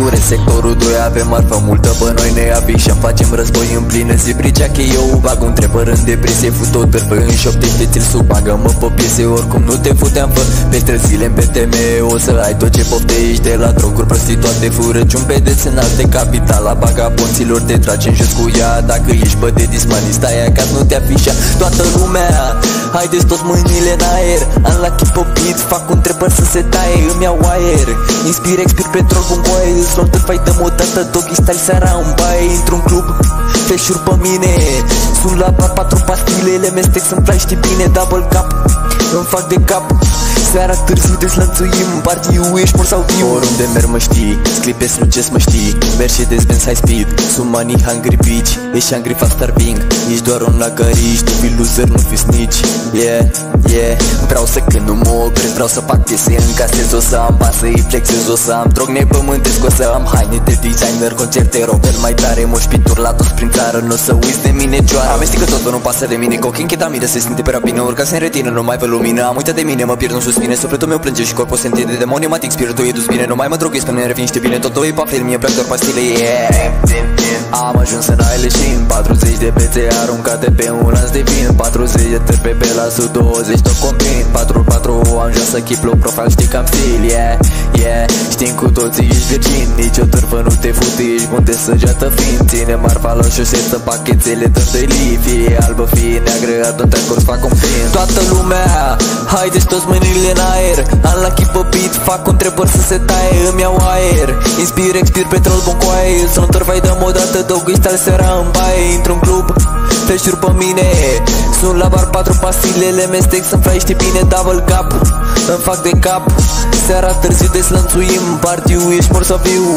gure. Sectorul 2 avem marfă multă, pe noi ne afișăm, facem război în plină zi. Bricea că eu bag un trepăr în depresie, fut o târpă în șoptește, ți-l sub, bagă-mă pe piese, oricum nu te futeam, fă peste zile în PTM. O să ai tot ce poftești, de la droguri, prostituate, furăciuni, pedeți în alte capitala vagabonților, te tragi în jos cu ea. Dacă ești bă de dismani, stai acasă, nu te afișa toată lumea. Haideți toți mâinile în aer, am la chip pe beat, fac un trepăr să se taie, îmi iau aer. Inspir, expir petrol, bun coaie, îți luăm târfai, dăm o dată, doggy style seara în baie. Intru-n club, flash-uri pe mine, sunt la bar 4 pastile, le mestec, sunt fly, știi bine, double cup, îmi fac de cap. Seara târziu deslănțuim, partiu, ești mor sau viu. Oriunde merg mă știi, sclipe slucesc mă știi, Mercedes Benz high speed, sunt money hungry bitch, ești hungry fast starving, ești doar un lagăriș, tu fii loser, nu fii snitch. Vreau să când nu mă opresc, vreau să fac piese, încasez, o să am bani, să-i flexez, o să am drog nepământesc, o să am haine de designer, concerte rovel mai tare, moșpituri la toți prin țară, nu o să uiți de mine joară. Amestecă tot, nu pasă de mine, cocaine, ketamine, se simte pe rapină, urca în retină, nu mai văd lumină, am uitat de mine, mă pierd, nu suspine, sufletul meu plânge și corpul se întinde demonimatic, spiritul e dus bine, nu mai mă droghez până revin, știi bine, tot e pafel, mie plac doar pastile, Am ajuns în aile și în 40 de bețe aruncate pe un lanț de vin, 40 de târpe pe la sub 20 tot combin, 4-4 am jos să chip low profile, știi că am stil, știm cu toții ești virgin, nici o târfă nu te fute, ești bun de săgeată fiind, ține marfa la șosetă, pachetele dă-i li, fie albă, fie neagră, atunci acolo fac un prin. Toată lumea, haideți toți mâinile în aer, am la chip pe beat, fac un trepăr să se taie, îmi iau aer. Inspir, expir petrol, bun coaie, sunt târfai, dăm o dată, doggy style seara în baie. Intru-n club, flash-uri pe mine, sunt la bar 4 pastile, le mestec, sunt fly, știi bine, double cup, îmi fac de cap. Seara târziu deslănțuim, partiu, ești mor sau viu.